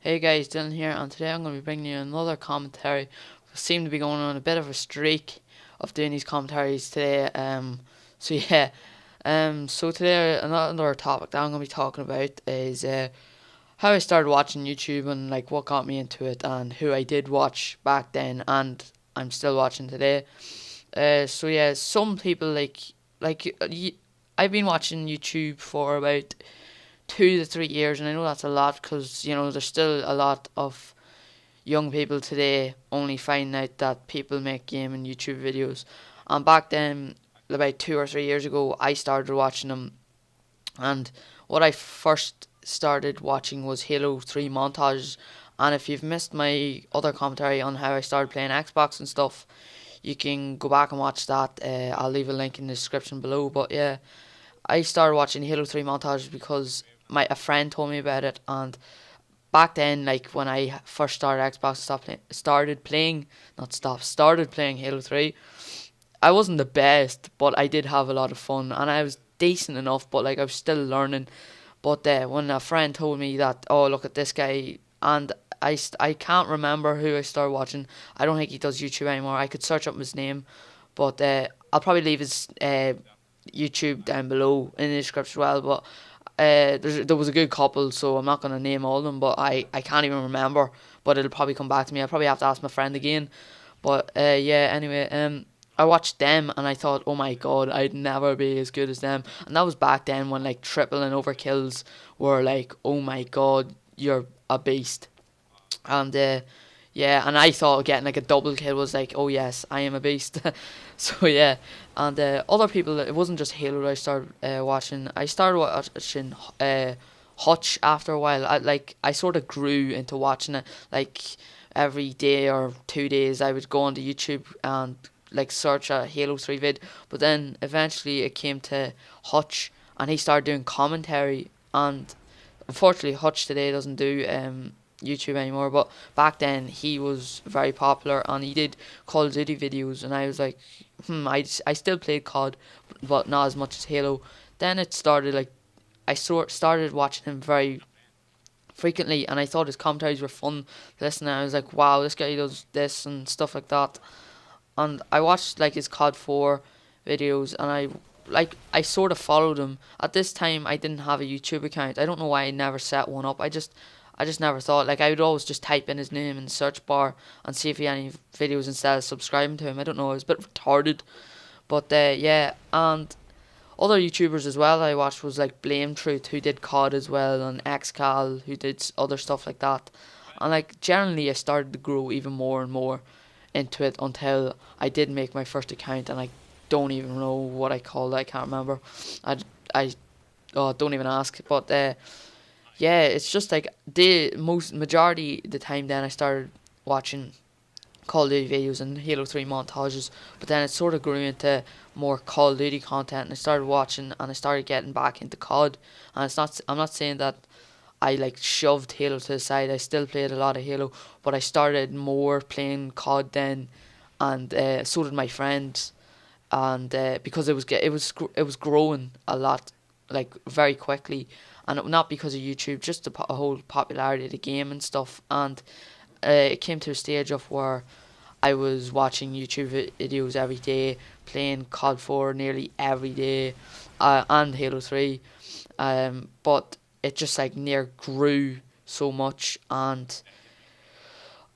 Hey guys, Dylan here, and today I'm going to be bringing you another commentary. We seem to be going on a bit of a streak of doing these commentaries today. So yeah, so today another topic that I'm going to be talking about is how I started watching YouTube and like what got me into it and who I did watch back then and I'm still watching today. So yeah, some people I've been watching YouTube for about 2 to 3 years, and I know that's a lot because there's still a lot of young people today only finding out that people make gaming YouTube videos. And back then, about 2 or 3 years ago, I started watching them, and what I first started watching was Halo 3 montages. And if you've missed my other commentary on how I started playing Xbox and stuff, you can go back and watch that. I'll leave a link in the description below. But yeah, I started watching Halo 3 montages because my a friend told me about it, and back then, like when I first started Xbox, started playing Halo 3. I wasn't the best, but I did have a lot of fun, and I was decent enough, but like I was still learning. But when a friend told me that, oh look at this guy, and I can't remember who I started watching. I don't think he does YouTube anymore. I could search up his name, but I'll probably leave his YouTube down below in the description as well. But there was a good couple, so I'm not going to name all of them, but I can't even remember. But it'll probably come back to me. I'll probably have to ask my friend again. But yeah, anyway, I watched them and I thought, oh my god, I'd never be as good as them. And that was back then when like triple and overkills were like, oh my god, you're a beast. And yeah, and I thought getting like a double kill was like, oh yes, I am a beast. So yeah, and other people, it wasn't just Halo that I started watching. I started watching Hutch after a while. I sort of grew into watching it. Like every day or 2 days, I would go onto YouTube and like search a Halo 3 vid. But then eventually it came to Hutch, and he started doing commentary. And unfortunately, Hutch today doesn't do YouTube anymore, but back then he was very popular and he did Call of Duty videos, and I was like, I still played COD, but not as much as Halo. Then it started like started watching him very frequently, and I thought his commentaries were fun to listen to. I was like, wow, this guy does this and stuff like that. And I watched like his COD 4 videos, and I sort of followed him. At this time I didn't have a YouTube account. I don't know why I never set one up. I just never thought, like I would always just type in his name in the search bar and see if he had any videos instead of subscribing to him. I don't know, it was a bit retarded. But yeah, and other YouTubers as well I watched was like Blame Truth, who did COD as well, and XCal, who did other stuff like that. And like generally I started to grow even more and more into it until I did make my first account, and I don't even know what I called it. I can't remember. I oh, don't even ask. But yeah, it's just like the most majority of the time then I started watching Call of Duty videos and Halo 3 montages, but then it sort of grew into more Call of Duty content, and I started watching and I started getting back into COD. And I'm not saying that I like shoved Halo to the side. I still played a lot of Halo, but I started more playing COD then, and so did my friends. And because it was growing a lot, like very quickly, and not because of YouTube, just the whole popularity of the game and stuff. And it came to a stage of where I was watching YouTube videos every day, playing COD 4 nearly every day, and Halo 3. But it just like near grew so much, and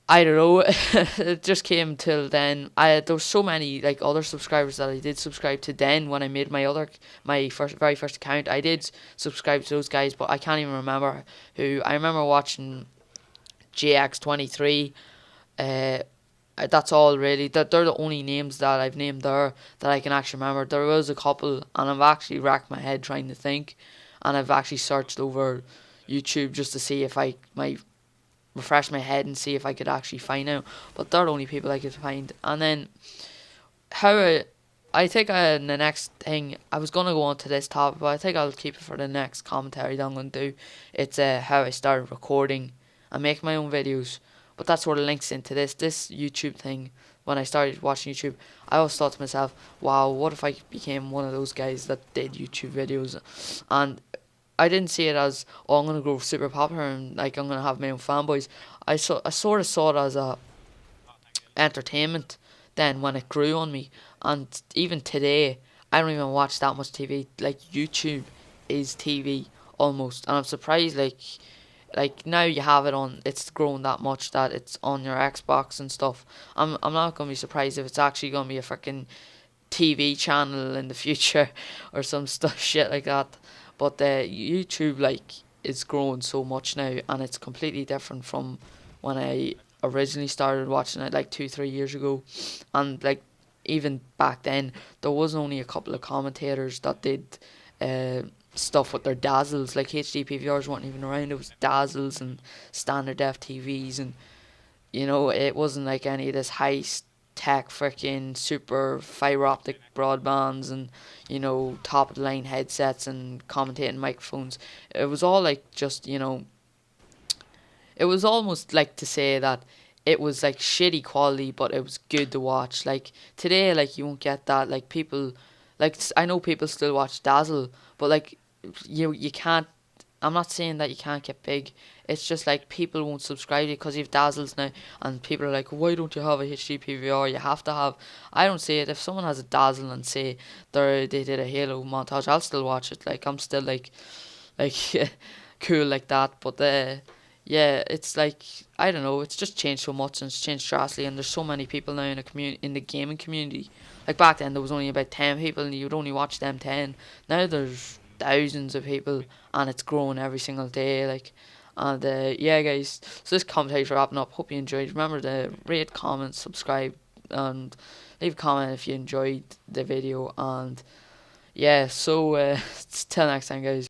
I don't know. It just came till then. There was so many like other subscribers that I did subscribe to. Then when I made my very first account, I did subscribe to those guys, but I can't even remember who. I remember watching JX23. Uh, that's all really. They're the only names that I've named there that I can actually remember. There was a couple, and I've actually racked my head trying to think, and I've actually searched over YouTube just to see if I might refresh my head and see if I could actually find out. But they're the only people I could find. And then how I think the next thing I was gonna go on to this topic, but I think I'll keep it for the next commentary that I'm gonna do. It's how I started recording and make my own videos. But that sort of links into this YouTube thing. When I started watching YouTube, I always thought to myself, wow, what if I became one of those guys that did YouTube videos? And I didn't see it as, oh, I'm gonna grow super popular and like I'm gonna have my own fanboys. I sort of saw it as a entertainment then when it grew on me. And even today, I don't even watch that much TV. Like YouTube is TV almost, and I'm surprised like now you have it on. It's grown that much that it's on your Xbox and stuff. I'm not gonna be surprised if it's actually gonna be a freaking TV channel in the future or some stuff shit like that. But YouTube like is growing so much now, and it's completely different from when I originally started watching it like 2 3 years ago, and like even back then there was only a couple of commentators that did uh, stuff with their dazzles. Like HD PVRs weren't even around. It was dazzles and standard def TVs, and it wasn't like any of this high tech freaking super fiber optic broadbands and top of the line headsets and commentating microphones. It was all like just it was almost like to say that it was like shitty quality, but it was good to watch. Like today, like you won't get that. Like people, like I know people still watch Dazzle, but like you can't. I'm not saying that you can't get big. It's just like people won't subscribe to you because you've Dazzles now, and people are like, why don't you have a HD PVR? You have to have. I don't say it. If someone has a Dazzle and say they did a Halo montage, I'll still watch it. Like I'm still like cool like that. But yeah, it's like I don't know. It's just changed so much and it's changed drastically. And there's so many people now in the in the gaming community. Like back then, there was only about 10 people, and you'd only watch them 10. Now there's thousands of people, and it's growing every single day. Like, and yeah, guys. So this commentator wrapping up. Hope you enjoyed. Remember to rate, comment, subscribe, and leave a comment if you enjoyed the video. And yeah, so till next time, guys.